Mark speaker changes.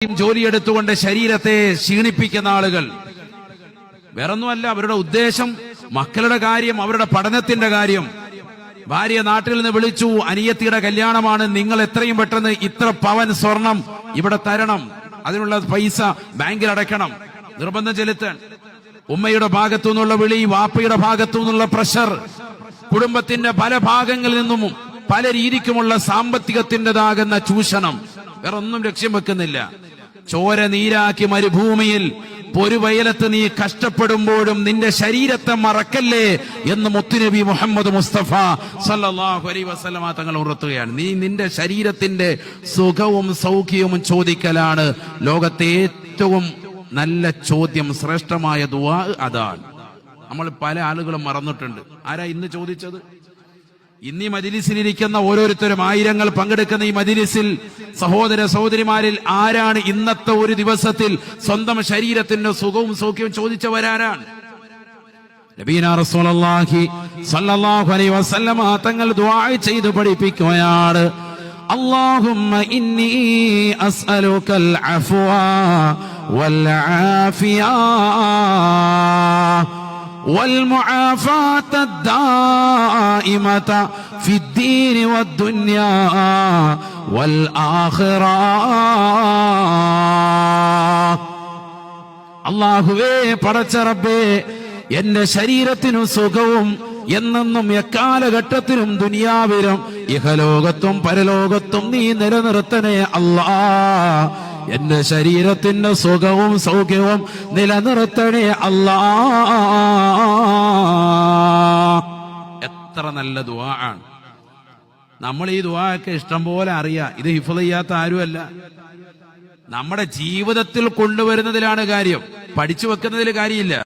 Speaker 1: ജോലിയെടുത്തുകൊണ്ട് ശരീരത്തെ ക്ഷീണിപ്പിക്കുന്ന ആളുകൾ വേറൊന്നുമല്ല, അവരുടെ ഉദ്ദേശം മക്കളുടെ കാര്യം, അവരുടെ പഠനത്തിന്റെ കാര്യം. ഭാര്യ നാട്ടിൽ നിന്ന് വിളിച്ചു, അനിയത്തിയുടെ കല്യാണമാണ്, നിങ്ങൾ എത്രയും പെട്ടെന്ന് ഇത്ര പവൻ സ്വർണം ഇവിടെ തരണം, അതിനുള്ള പൈസ ബാങ്കിൽ അടയ്ക്കണം, നിർബന്ധം ചെലുത്താൻ. ഉമ്മയുടെ ഭാഗത്തു നിന്നുള്ള വിളി, വാപ്പയുടെ ഭാഗത്തു നിന്നുള്ള പ്രഷർ, കുടുംബത്തിന്റെ പല ഭാഗങ്ങളിൽ നിന്നും പല രീതിക്കുമുള്ള സാമ്പത്തികത്തിൻ്റെതാകുന്ന ചൂഷണം. വേറൊന്നും ലക്ഷ്യം വെക്കുന്നില്ല. ചോര നീരാക്കി മരുഭൂമിയിൽ പൊരുവയലത്ത് നീ കഷ്ടപ്പെടുമ്പോഴും നിന്റെ ശരീരത്തെ മറക്കല്ലേ എന്ന് മുത്തുനബി മുഹമ്മദ് മുസ്തഫ സല്ലല്ലാഹു അലൈഹി വസല്ലമ തങ്ങൾ ഉണർത്തുകയാണ്. നീ നിന്റെ ശരീരത്തിന്റെ സുഖവും സൗഖ്യവും ചോദിക്കലാണ് ലോകത്തെ ഏറ്റവും നല്ല ചോദ്യം. ശ്രേഷ്ഠമായ ദുആ അതാണ്. നമ്മൾ പല ആളുകളും മറന്നിട്ടുണ്ട്. ആരാ ഇന്ന് ചോദിച്ചത്? ഇന്ന് ഈ മജ്‌ലിസിലിരിക്കുന്ന ഓരോരുത്തരും, ആയിരങ്ങൾ പങ്കെടുക്കുന്ന ഈ മജ്‌ലിസിൽ സഹോദര സഹോദരിമാരിൽ ആരാണ് ഇന്നത്തെ ഒരു ദിവസത്തിൽ സ്വന്തം ശരീരത്തിന്റെ സുഖവും സൗഖ്യവും ചോദിച്ചവരാരാണ്? നബീന റസൂലുള്ളാഹി സ്വല്ലല്ലാഹു അലൈഹി വസല്ലമ തങ്ങൾ ദുആ ചെയ്തു പഠിപ്പിക്കുകയാണ്, അല്ലാഹുമ്മ ഇന്നി അസ്അലുകൽ അഫ്വ വൽ ആഫിയ والمعافاة الدائمة في الدين والدنيا والآخرة. അല്ലാഹുവേ, പടച്ച റബ്ബേ, എന്റെ ശരീരത്തിനു സുഖവും എന്നെന്നും എക്കാലഘട്ടത്തിലും ദുനിയാവിലും ഇഹലോകത്തും പരലോകത്തും നീ നിലനിർത്തണേ അല്ലാ. എന്റെ ശരീരത്തിന്റെ സുഖവും സൗഖ്യവും നിലനിർത്തണേ അല്ലാ. എത്ര നല്ല ദുആ ആണ്. നമ്മൾ ഈ ദുആ ഒക്കെ ഇഷ്ടം പോലെ അറിയാം. ഇത് ഹിഫ്ള് ചെയ്യാത്ത ആരുമല്ല. നമ്മുടെ ജീവിതത്തിൽ കൊണ്ടുവരുന്നതിലാണ് കാര്യം, പഠിച്ചു വെക്കുന്നതിൽ കാര്യമില്ല.